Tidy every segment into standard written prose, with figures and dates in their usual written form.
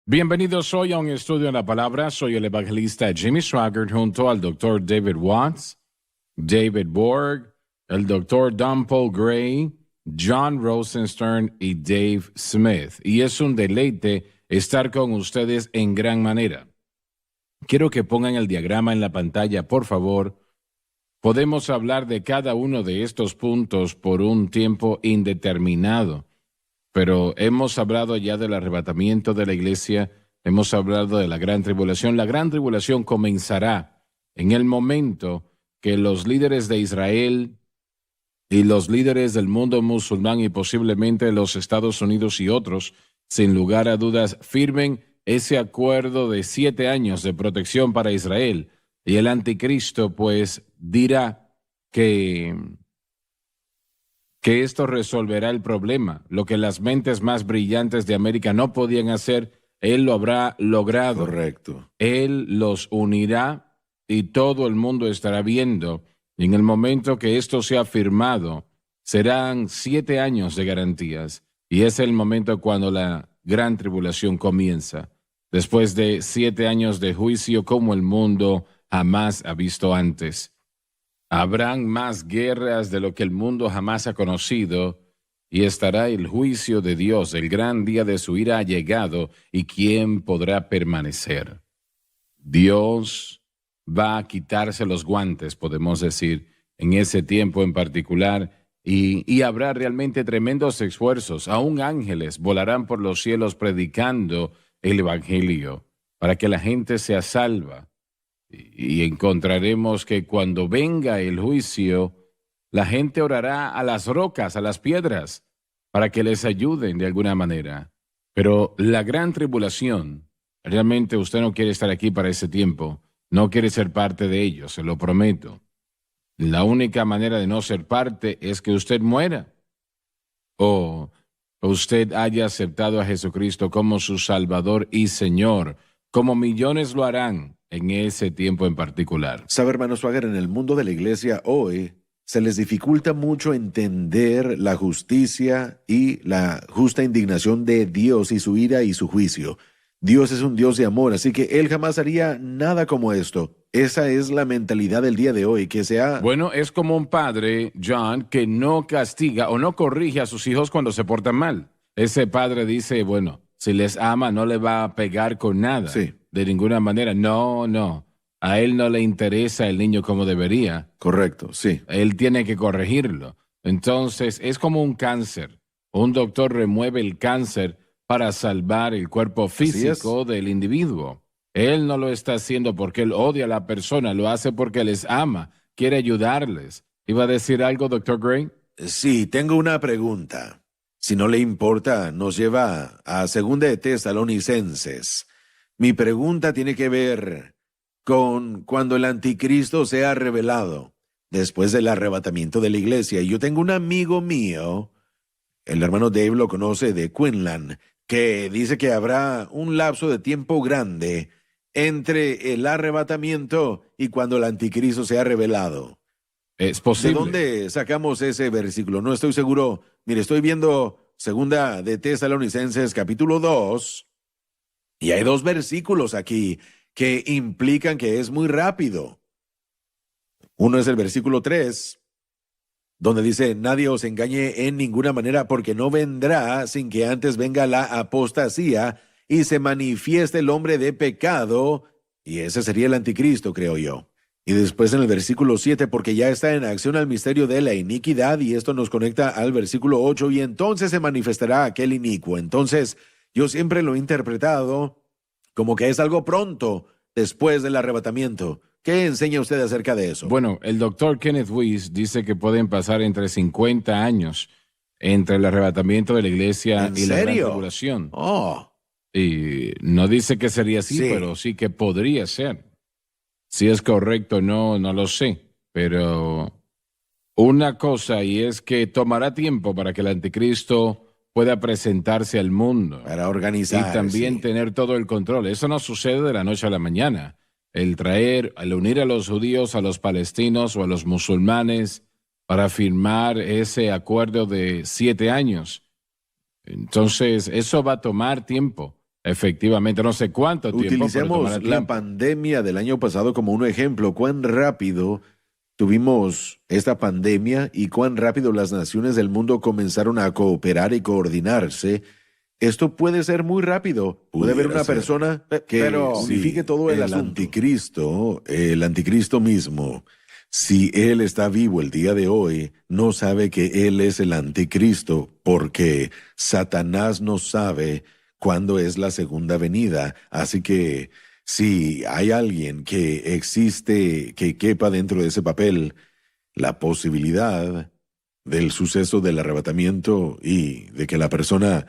Bienvenidos hoy a un estudio en la palabra. Soy el evangelista Jimmy Swaggart junto al doctor David Watts, David Borg, el doctor Don Paul Gray, John Rosenstern y Dave Smith. Y es un deleite estar con ustedes en gran manera. Quiero que pongan el diagrama en la pantalla, por favor. Podemos hablar de cada uno de estos puntos por un tiempo indeterminado. Pero hemos hablado ya del arrebatamiento de la iglesia, hemos hablado de la gran tribulación. La gran tribulación comenzará en el momento que los líderes de Israel y los líderes del mundo musulmán y posiblemente los Estados Unidos y otros, sin lugar a dudas, firmen ese acuerdo de 7 años de protección para Israel. Y el anticristo pues dirá que esto resolverá el problema. Lo que las mentes más brillantes de América no podían hacer, él lo habrá logrado. Correcto. Él los unirá y todo el mundo estará viendo. Y en el momento que esto sea firmado, serán 7 años de garantías. Y es el momento cuando la gran tribulación comienza. Después de 7 años de juicio como el mundo jamás ha visto antes. Habrán más guerras de lo que el mundo jamás ha conocido, y estará el juicio de Dios. El gran día de su ira ha llegado, y ¿quién podrá permanecer? Dios va a quitarse los guantes, podemos decir, en ese tiempo en particular, y habrá realmente tremendos esfuerzos. Aún ángeles volarán por los cielos predicando el evangelio para que la gente sea salva. Y encontraremos que cuando venga el juicio, la gente orará a las rocas, a las piedras, para que les ayuden de alguna manera. Pero la gran tribulación, realmente usted no quiere estar aquí para ese tiempo, no quiere ser parte de ello, se lo prometo. La única manera de no ser parte es que usted muera, o usted haya aceptado a Jesucristo como su Salvador y Señor, como millones lo harán en ese tiempo en particular. Sabe, hermano Swaggart, en el mundo de la iglesia hoy se les dificulta mucho entender la justicia y la justa indignación de Dios y su ira y su juicio. Dios es un Dios de amor, así que Él jamás haría nada como esto. Esa es la mentalidad del día de hoy, que sea... Bueno, es como un padre, John, que no castiga o no corrige a sus hijos cuando se portan mal. Ese padre dice, bueno, si les ama no le va a pegar con nada. Sí. De ninguna manera. No. A él no le interesa el niño como debería. Correcto, sí. Él tiene que corregirlo. Entonces, es como un cáncer. Un doctor remueve el cáncer para salvar el cuerpo físico del individuo. Él no lo está haciendo porque él odia a la persona, lo hace porque les ama, quiere ayudarles. ¿Iba a decir algo, doctor Gray? Sí, tengo una pregunta. Si no le importa, nos lleva a 2 de Tesalonicenses. Mi pregunta tiene que ver con cuando el anticristo sea revelado después del arrebatamiento de la iglesia. Y yo tengo un amigo mío, el hermano Dave lo conoce, de Quinlan, que dice que habrá un lapso de tiempo grande entre el arrebatamiento y cuando el anticristo sea revelado. Es posible. ¿De dónde sacamos ese versículo? No estoy seguro. Mire, estoy viendo 2 de Tesalonicenses capítulo 2, y hay 2 versículos aquí que implican que es muy rápido. Uno es el versículo 3, donde dice, nadie os engañe en ninguna manera, porque no vendrá sin que antes venga la apostasía y se manifieste el hombre de pecado, y ese sería el anticristo, creo yo. Y después en el versículo 7, porque ya está en acción el misterio de la iniquidad, y esto nos conecta al versículo 8, y entonces se manifestará aquel inicuo. Entonces, yo siempre lo he interpretado como que es algo pronto después del arrebatamiento. ¿Qué enseña usted acerca de eso? Bueno, el doctor Kenneth Wuest dice que pueden pasar entre 50 años entre el arrebatamiento de la iglesia y la gran tribulación. Y no dice que sería así, Sí. pero sí que podría ser. Si es correcto, no lo sé. Pero una cosa, y es que tomará tiempo para que el anticristo pueda presentarse al mundo. Para organizar. Y también sí. tener todo el control. Eso no sucede de la noche a la mañana. El unir a los judíos, a los palestinos o a los musulmanes para firmar ese acuerdo de 7 años. Entonces, eso va a tomar tiempo. Efectivamente, no sé cuánto tiempo. pero Utilicemos tomará la tiempo. pandemia del año pasado como un ejemplo. Cuán rápido tuvimos esta pandemia y cuán rápido las naciones del mundo comenzaron a cooperar y coordinarse. Esto puede ser muy rápido. Puede haber Pudiera una ser. persona que Pero unifique todo el asunto. El anticristo mismo, si él está vivo el día de hoy, no sabe que él es el anticristo, porque Satanás no sabe cuándo es la segunda venida. Así que si hay alguien que existe, que quepa dentro de ese papel, la posibilidad del suceso del arrebatamiento y de que la persona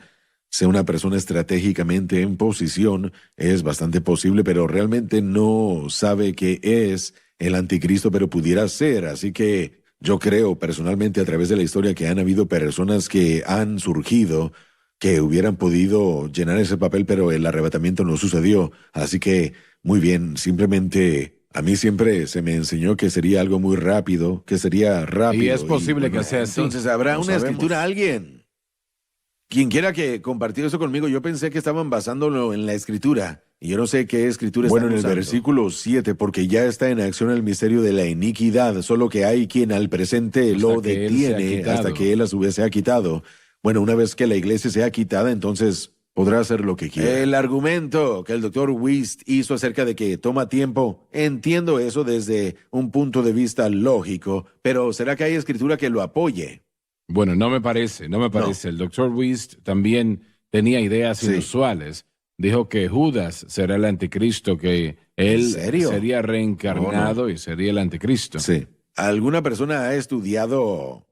sea una persona estratégicamente en posición es bastante posible, pero realmente no sabe que es el anticristo, pero pudiera ser. Así que yo creo personalmente a través de la historia que han habido personas que han surgido que hubieran podido llenar ese papel, pero el arrebatamiento no sucedió. Así que, muy bien, simplemente a mí siempre se me enseñó que sería algo muy rápido, que sería rápido. Y es posible bueno, que sea así. Entonces, ¿habrá No una sabemos. escritura? ¿Alguien? Quien quiera que compartió eso conmigo, yo pensé que estaban basándolo en la escritura. Y yo no sé qué escritura Bueno, están en el usando. versículo 7, porque ya está en acción el misterio de la iniquidad, solo que hay quien al presente Hasta lo que él sea detiene quitado. hasta que él a su vez sea quitado. Bueno, una vez que la iglesia sea quitada, entonces podrá hacer lo que quiera. El argumento que el doctor Wist hizo acerca de que toma tiempo, entiendo eso desde un punto de vista lógico, pero ¿será que hay escritura que lo apoye? Bueno, no me parece. El doctor Wist también tenía ideas Sí. inusuales. Dijo que Judas será el anticristo, que él ¿En serio? sería reencarnado y sería el anticristo. Sí. ¿Alguna persona ha estudiado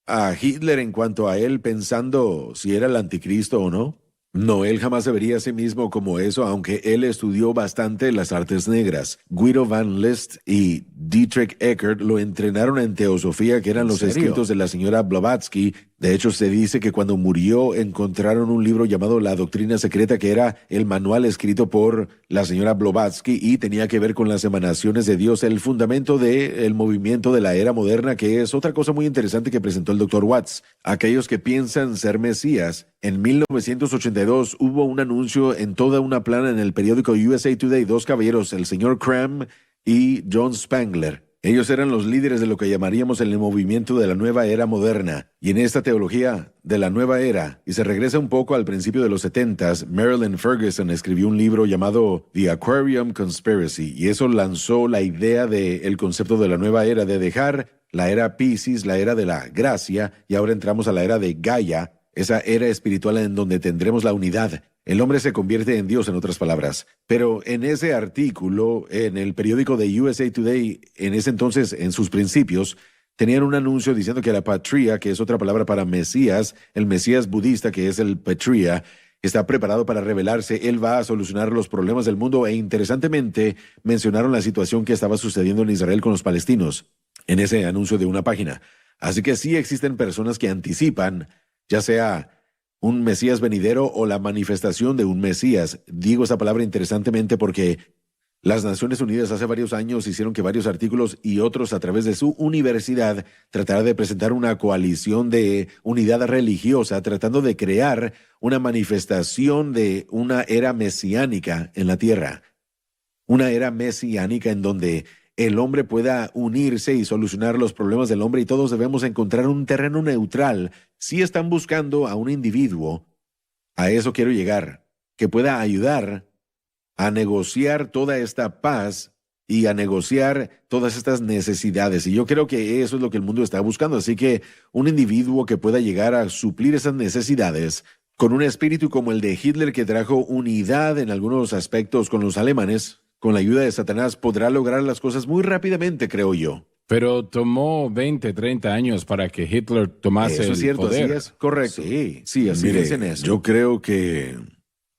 a Hitler en cuanto a él pensando si era el anticristo o no? No, él jamás se vería a sí mismo como eso, aunque él estudió bastante las artes negras. Guido van List y Dietrich Eckert lo entrenaron en teosofía, que eran ¿En los serio? escritos de la señora Blavatsky. De hecho, se dice que cuando murió encontraron un libro llamado La Doctrina Secreta, que era el manual escrito por la señora Blavatsky y tenía que ver con las emanaciones de Dios, el fundamento del movimiento de la era moderna, que es otra cosa muy interesante que presentó el doctor Watts. Aquellos que piensan ser Mesías, en 1982 hubo un anuncio en toda una plana en el periódico USA Today, dos caballeros, el señor Cram y John Spangler. Ellos eran los líderes de lo que llamaríamos el movimiento de la nueva era moderna. Y en esta teología de la nueva era, y se regresa un poco al principio de los 70s, Marilyn Ferguson escribió un libro llamado The Aquarium Conspiracy, y eso lanzó la idea del concepto de la nueva era, de dejar la era Piscis, la era de la gracia, y ahora entramos a la era de Gaia, esa era espiritual en donde tendremos la unidad. El hombre se convierte en Dios, en otras palabras. Pero en ese artículo, en el periódico de USA Today, en ese entonces, en sus principios, tenían un anuncio diciendo que la patria, que es otra palabra para Mesías, el Mesías budista, que es el patria, está preparado para revelarse. Él va a solucionar los problemas del mundo. E interesantemente, mencionaron la situación que estaba sucediendo en Israel con los palestinos, en ese anuncio de una página. Así que sí existen personas que anticipan, ya sea un Mesías venidero o la manifestación de un Mesías. Digo esa palabra interesantemente porque las Naciones Unidas hace varios años hicieron que varios artículos y otros a través de su universidad trataran de presentar una coalición de unidad religiosa, tratando de crear una manifestación de una era mesiánica en la tierra. Una era mesiánica en donde el hombre pueda unirse y solucionar los problemas del hombre, y todos debemos encontrar un terreno neutral. Si están buscando a un individuo, a eso quiero llegar, que pueda ayudar a negociar toda esta paz y a negociar todas estas necesidades. Y yo creo que eso es lo que el mundo está buscando. Así que un individuo que pueda llegar a suplir esas necesidades con un espíritu como el de Hitler, que trajo unidad en algunos aspectos con los alemanes, con la ayuda de Satanás, podrá lograr las cosas muy rápidamente, creo yo. Pero tomó 20, 30 años para que Hitler tomase Eso es el cierto, poder. así es, correcto. Sí, así Mire, es en eso. yo creo que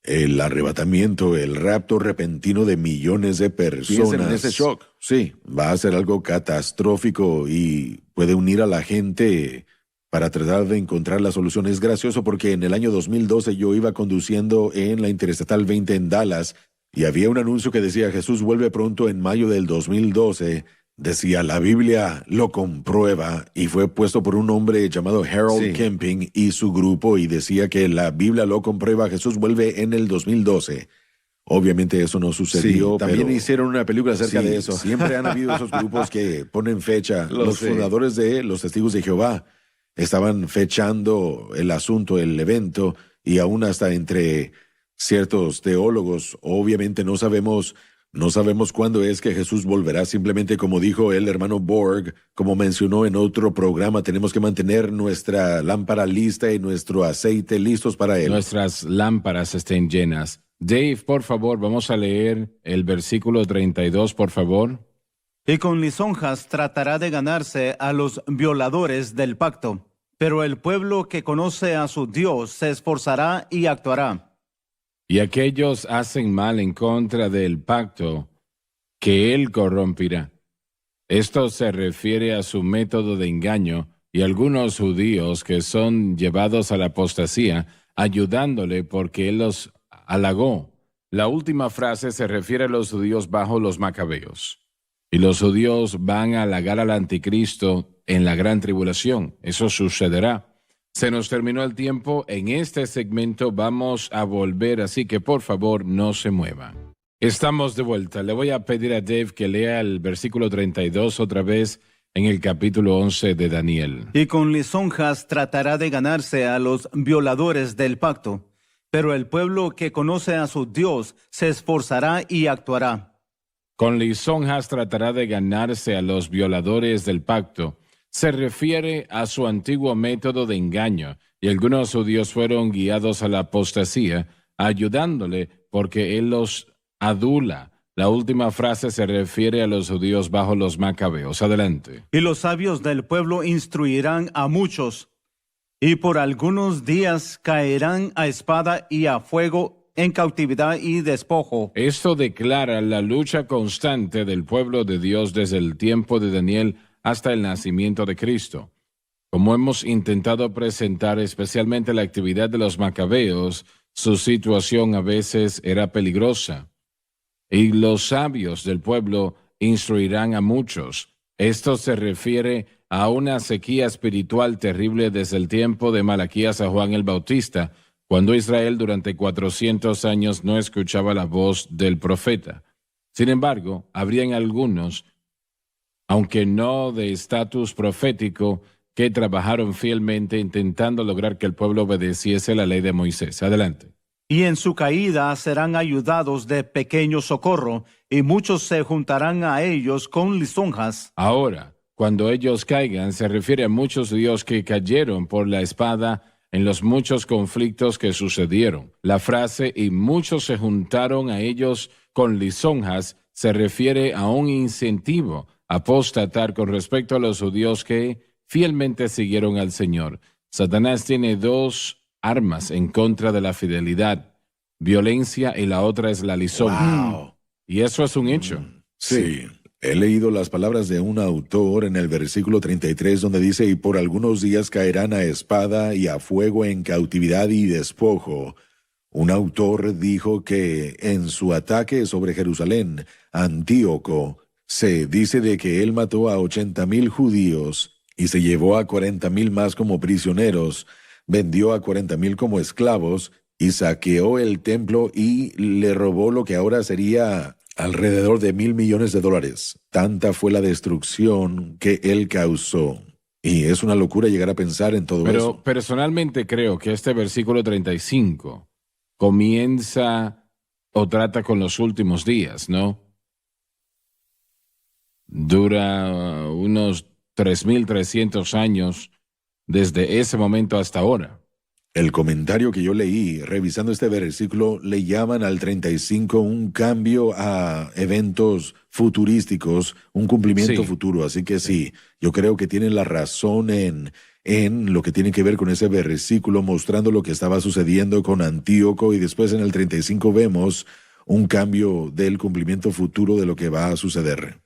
el arrebatamiento, el rapto repentino de millones de Piensen personas en ese shock. Sí, va a ser algo catastrófico y puede unir a la gente para tratar de encontrar la solución. Es gracioso porque en el año 2012 yo iba conduciendo en la Interestatal 20 en Dallas y había un anuncio que decía: Jesús vuelve pronto en mayo del 2012. decía, la Biblia lo comprueba, y fue puesto por un hombre llamado Harold Camping y su grupo, y decía que la Biblia lo comprueba, Jesús vuelve en el 2012. Obviamente eso no sucedió. Sí, también pero hicieron una película acerca de eso. Siempre han habido esos grupos que ponen fecha. Los fundadores de los Testigos de Jehová estaban fechando el asunto, el evento, y aún hasta entre ciertos teólogos, obviamente no sabemos cuándo es que Jesús volverá. Simplemente, como dijo el hermano Borg, como mencionó en otro programa, tenemos que mantener nuestra lámpara lista y nuestro aceite listos para él. Nuestras lámparas estén llenas. Dave, por favor, vamos a leer el versículo 32, por favor. Y con lisonjas tratará de ganarse a los violadores del pacto, pero el pueblo que conoce a su Dios se esforzará y actuará. Y aquellos hacen mal en contra del pacto que él corrompirá. Esto se refiere a su método de engaño y algunos judíos que son llevados a la apostasía, ayudándole porque él los halagó. La última frase se refiere a los judíos bajo los macabeos. Y los judíos van a halagar al anticristo en la gran tribulación. Eso sucederá. Se nos terminó el tiempo. En este segmento vamos a volver, así que por favor no se muevan. Estamos de vuelta. Le voy a pedir a Dave que lea el versículo 32 otra vez en el capítulo 11 de Daniel. Y con lisonjas tratará de ganarse a los violadores del pacto, pero el pueblo que conoce a su Dios se esforzará y actuará. Con lisonjas tratará de ganarse a los violadores del pacto. Se refiere a su antiguo método de engaño, y algunos judíos fueron guiados a la apostasía, ayudándole porque él los adula. La última frase se refiere a los judíos bajo los macabeos. Adelante. Y los sabios del pueblo instruirán a muchos, y por algunos días caerán a espada y a fuego en cautividad y despojo. Esto declara la lucha constante del pueblo de Dios desde el tiempo de Daniel hasta el nacimiento de Cristo. Como hemos intentado presentar, especialmente la actividad de los macabeos, su situación a veces era peligrosa. Y los sabios del pueblo instruirán a muchos. Esto se refiere a una sequía espiritual terrible desde el tiempo de Malaquías a Juan el Bautista, cuando Israel durante 400 años no escuchaba la voz del profeta. Sin embargo, habrían algunos, aunque no de estatus profético, que trabajaron fielmente intentando lograr que el pueblo obedeciese la ley de Moisés. Adelante. Y en su caída serán ayudados de pequeño socorro, y muchos se juntarán a ellos con lisonjas. Ahora, cuando ellos caigan, se refiere a muchos judíos que cayeron por la espada en los muchos conflictos que sucedieron. La frase "y muchos se juntaron a ellos con lisonjas" se refiere a un incentivo a apostatar con respecto a los judíos que fielmente siguieron al Señor. Satanás tiene dos armas en contra de la fidelidad: violencia, y la otra es la lisonja. Wow. Y eso es un hecho. Sí. He leído las palabras de un autor en el versículo 33 donde dice, y por algunos días caerán a espada y a fuego en cautividad y despojo. Un autor dijo que en su ataque sobre Jerusalén, Antíoco, se dice de que él mató a 80,000 judíos y se llevó a 40,000 más como prisioneros, vendió a 40,000 como esclavos y saqueó el templo y le robó lo que ahora sería alrededor de $1,000 millones. Tanta fue la destrucción que él causó. Y es una locura llegar a pensar en todo eso. Pero personalmente creo que este versículo 35 comienza o trata con los últimos días, ¿no? Dura unos 3,300 años desde ese momento hasta ahora. El comentario que yo leí, revisando este versículo, le llaman al 35 un cambio a eventos futurísticos, un cumplimiento futuro. Así que sí, yo creo que tienen la razón en lo que tiene que ver con ese versículo, mostrando lo que estaba sucediendo con Antíoco, y después en el 35 vemos un cambio del cumplimiento futuro de lo que va a suceder.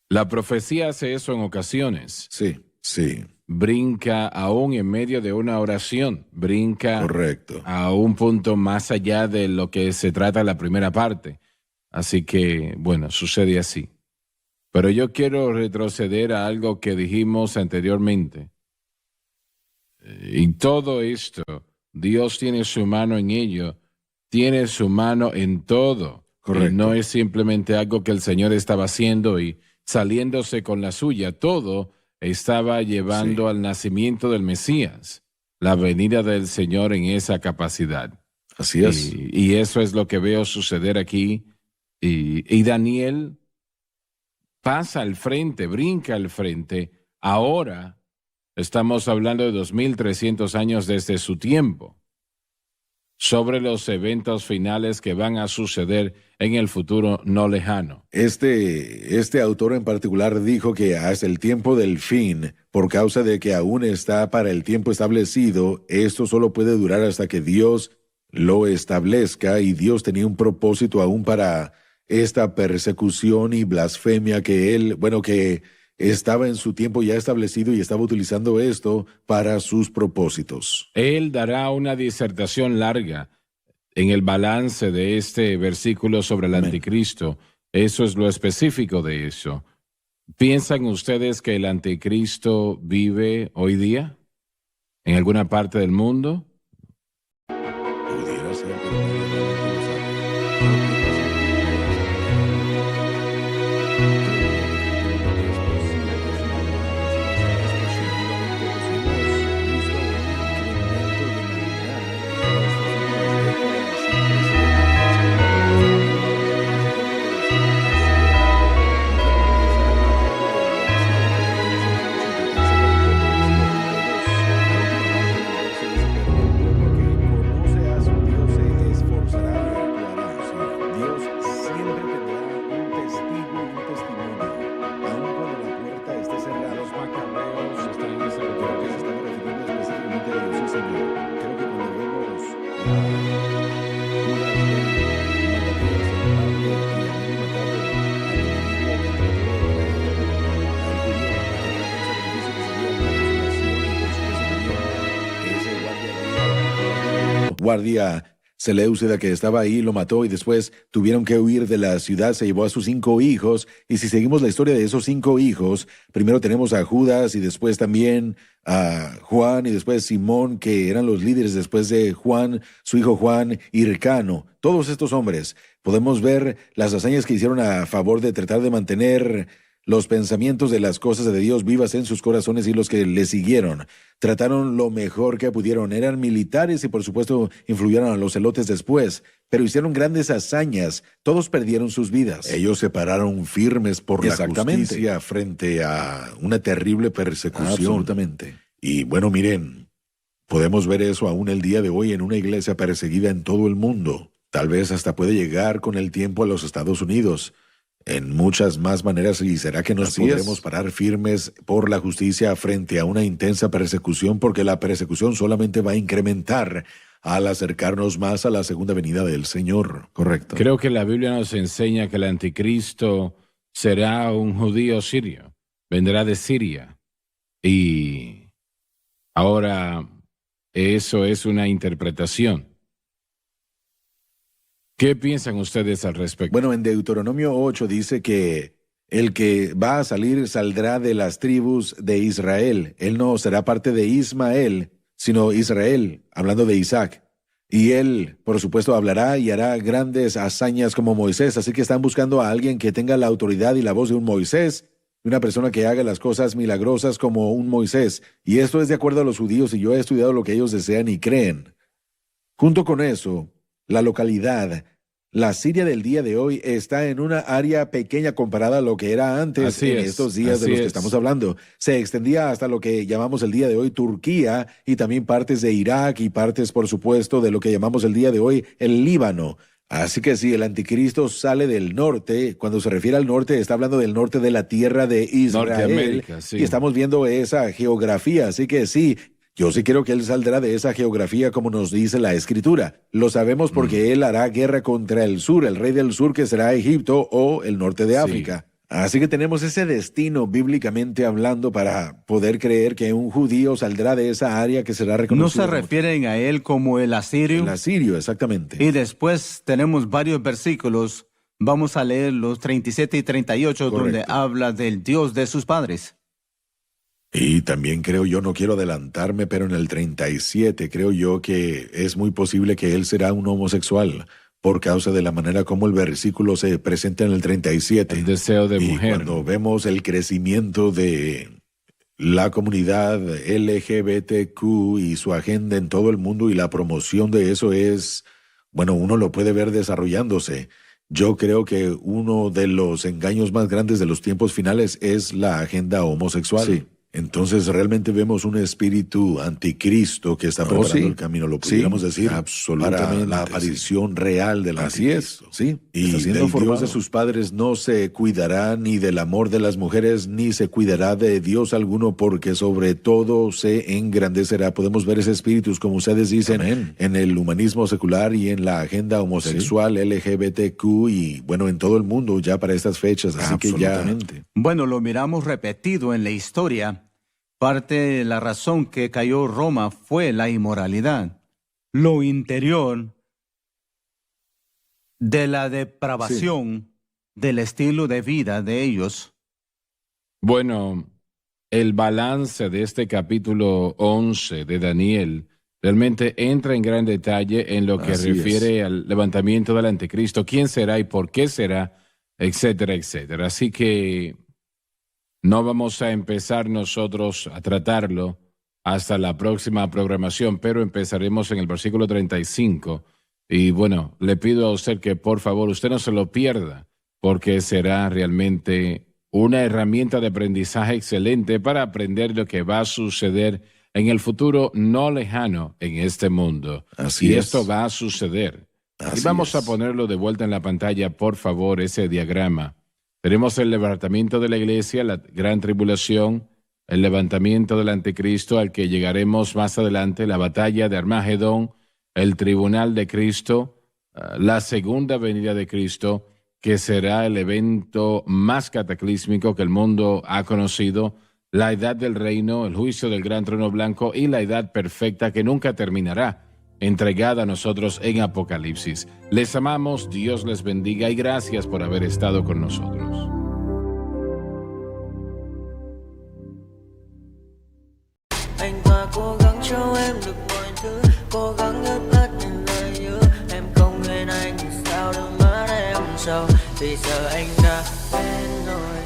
La profecía hace eso en ocasiones. Sí. Brinca aún en medio de una oración, brinca Correcto. a un punto más allá de lo que se trata la primera parte. Así que, bueno, sucede así. Pero yo quiero retroceder a algo que dijimos anteriormente. Y todo esto, Dios tiene su mano en ello, tiene su mano en todo. Correcto. No es simplemente algo que el Señor estaba haciendo y saliéndose con la suya. Todo estaba llevando al nacimiento del Mesías, la venida del Señor en esa capacidad. Así es. Y eso es lo que veo suceder aquí. Y Daniel pasa al frente, brinca al frente. Ahora estamos hablando de 2300 años desde su tiempo, sobre los eventos finales que van a suceder en el futuro no lejano. Este autor en particular dijo que hasta el tiempo del fin, por causa de que aún está para el tiempo establecido, esto solo puede durar hasta que Dios lo establezca, y Dios tenía un propósito aún para esta persecución y blasfemia que estaba en su tiempo ya establecido y estaba utilizando esto para sus propósitos. Él dará una disertación larga en el balance de este versículo sobre el Amén. anticristo. Eso es lo específico de eso. ¿Piensan ustedes que el anticristo vive hoy día en alguna parte del mundo? Pudiera ser, pero no lo guardia Seleucida que estaba ahí lo mató, y después tuvieron que huir de la ciudad. Se llevó a sus 5 hijos, y si seguimos la historia de esos 5 hijos, primero tenemos a Judas y después también a Juan y después Simón, que eran los líderes después de Juan, su hijo Juan, Hircano. Todos estos hombres, podemos ver las hazañas que hicieron a favor de tratar de mantener los pensamientos de las cosas de Dios vivas en sus corazones, y los que le siguieron trataron lo mejor que pudieron. Eran militares y por supuesto influyeron a los celotes después, pero hicieron grandes hazañas. Todos perdieron sus vidas. Ellos se pararon firmes por la justicia frente a una terrible persecución. Absolutamente. Y bueno, miren, podemos ver eso aún el día de hoy en una iglesia perseguida en todo el mundo. Tal vez hasta puede llegar con el tiempo a los Estados Unidos. En muchas más maneras. ¿Y será que nos podremos parar firmes por la justicia frente a una intensa persecución? Porque la persecución solamente va a incrementar al acercarnos más a la segunda venida del Señor. Correcto. Creo que la Biblia nos enseña que el anticristo será un judío sirio. Vendrá de Siria. Y ahora eso es una interpretación. ¿Qué piensan ustedes al respecto? Bueno, en Deuteronomio 8 dice que el que va a salir saldrá de las tribus de Israel. Él no será parte de Ismael, sino Israel, hablando de Isaac. Y él, por supuesto, hablará y hará grandes hazañas como Moisés. Así que están buscando a alguien que tenga la autoridad y la voz de un Moisés, una persona que haga las cosas milagrosas como un Moisés. Y esto es de acuerdo a los judíos, y yo he estudiado lo que ellos desean y creen. Junto con eso, la localidad, la Siria del día de hoy, está en una área pequeña comparada a lo que era antes estos días de los que estamos hablando. Se extendía hasta lo que llamamos el día de hoy Turquía, y también partes de Irak y partes, por supuesto, de lo que llamamos el día de hoy el Líbano. Así que si el anticristo sale del norte, cuando se refiere al norte, está hablando del norte de la tierra de Israel. Norteamérica, sí. Y estamos viendo esa geografía. Así que sí, yo sí creo que él saldrá de esa geografía como nos dice la Escritura. Lo sabemos porque él hará guerra contra el sur, el rey del sur, que será Egipto o el norte de África. Así que tenemos ese destino bíblicamente hablando para poder creer que un judío saldrá de esa área que será reconocido. ¿No se refieren a él como el asirio? El asirio, exactamente. Y después tenemos varios versículos Vamos a leer los 37 y 38, Correcto. donde habla del Dios de sus padres. Y también creo yo, no quiero adelantarme, pero en el 37 creo yo que es muy posible que él será un homosexual por causa de la manera como el versículo se presenta en el 37. El deseo de Y mujer. cuando vemos el crecimiento de la comunidad LGBTQ y su agenda en todo el mundo y la promoción de eso es, bueno, uno lo puede ver desarrollándose. Yo creo que uno de los engaños más grandes de los tiempos finales es la agenda homosexual. Sí. Entonces realmente vemos un espíritu anticristo que está Oh, preparando sí. el camino, lo Sí, pudiéramos decir, absolutamente, para la sí. aparición real del Así anticristo. es, sí. Y Está siendo del formado. Dios de sus padres no se cuidará ni del amor de las mujeres, ni se cuidará de Dios alguno, porque sobre todo se engrandecerá. Podemos ver ese espíritu, como ustedes dicen, Amén. en el humanismo secular y en la agenda homosexual, LGBTQ, y bueno, en todo el mundo ya para estas fechas. Así que ya... Absolutamente. Bueno, lo miramos repetido en la historia. Parte de la razón que cayó Roma fue la inmoralidad, lo interior de la depravación del estilo de vida de ellos. Bueno, el balance de este capítulo 11 de Daniel realmente entra en gran detalle en lo que Así refiere al levantamiento del anticristo, quién será y por qué será, etcétera, etcétera. Así que no vamos a empezar nosotros a tratarlo hasta la próxima programación, pero empezaremos en el versículo 35. Y bueno, le pido a usted que por favor usted no se lo pierda, porque será realmente una herramienta de aprendizaje excelente para aprender lo que va a suceder en el futuro no lejano en este mundo. Así y es. esto va a suceder. Así Y vamos es. a ponerlo de vuelta en la pantalla, por favor, ese diagrama. Tenemos el levantamiento de la iglesia, la gran tribulación, el levantamiento del anticristo al que llegaremos más adelante, la batalla de Armagedón, el tribunal de Cristo, la segunda venida de Cristo, que será el evento más cataclísmico que el mundo ha conocido, la edad del reino, el juicio del gran trono blanco y la edad perfecta que nunca terminará, entregada a nosotros en Apocalipsis. Les amamos, Dios les bendiga y gracias por haber estado con nosotros. Anh ta cố gắng cho em được mọi thứ, cố gắng ướt át những lời nhớ. Em không quên anh thì sao đôi mắt em sầu. Vì giờ anh đã quên rồi,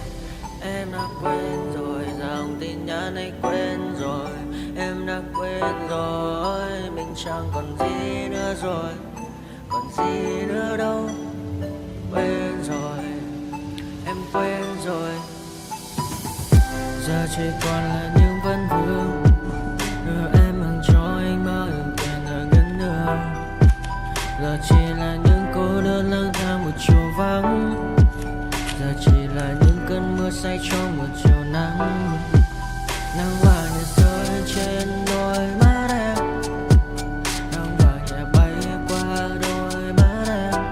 em đã quên rồi. Dòng tin nhắn anh quên rồi, em đã quên rồi. Mình chẳng còn gì nữa rồi, còn gì nữa đâu. Quên rồi, em quên rồi. Giờ chỉ còn là những vấn vương. Đưa em mang cho anh bao ước tiền ở ngân đường. Giờ chỉ là những cô đơn lang thang một chiều vắng. Giờ chỉ là những cơn mưa say trong một chiều nắng. Nắng vàng nhẹ rơi trên đôi mắt em. Nắng vàng nhẹ bay qua đôi mắt em.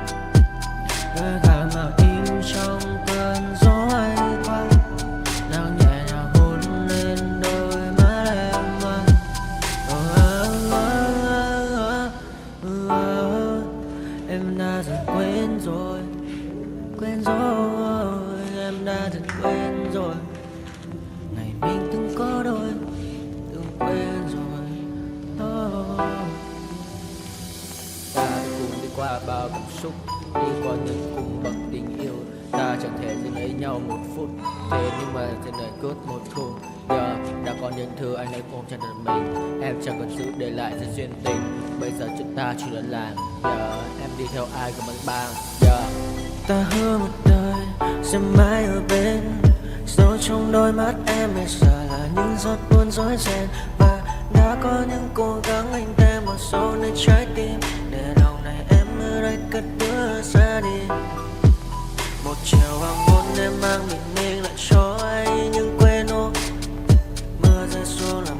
Đôi gà màu im trong cơn gió hay qua. Nắng nhẹ nhàng hôn lên đôi mắt em. Em đã dần quên rồi, quên rồi, em đã dần quên rồi. Ngày mình từng có đôi, từng quên rồi. Ta đã cùng đi qua bao cảm xúc, đi qua những cung bậc tình yêu. Ta chẳng thể giữ lấy nhau một phút, thế nhưng mà trên đời cốt một thu. Giờ đã có những thứ anh ấy ôm trong đời mình, em chẳng còn giữ để lại sự duyên tình. Bây giờ chúng ta chỉ là làng, giờ em đi theo ai cũng bằng bang. Giờ ta hứa một đời sẽ mãi ở bên, sâu trong đôi mắt em bây giờ là những giọt buồn rối ren. Và đã có những cố gắng anh thêm một số nơi trái tim, để đầu này em ở đây cất bước ra đi. Một chiều hoàng hôn em mang bình minh lại cho anh những quên ô. Mưa rơi xuống làm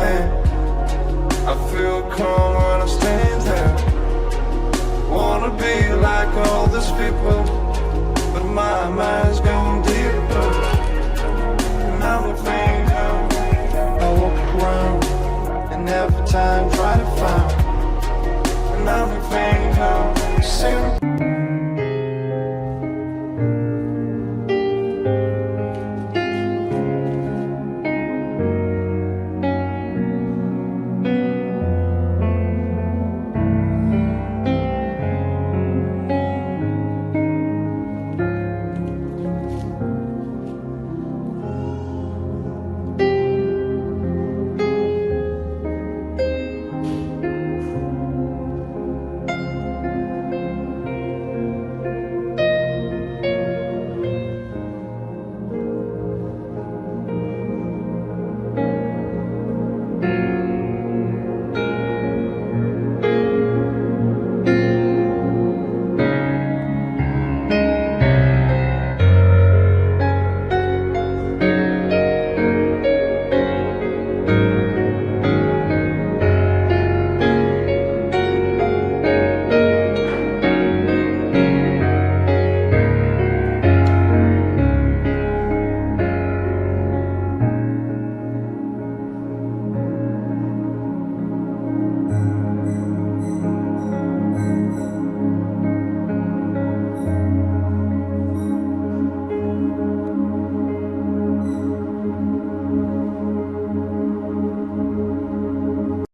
है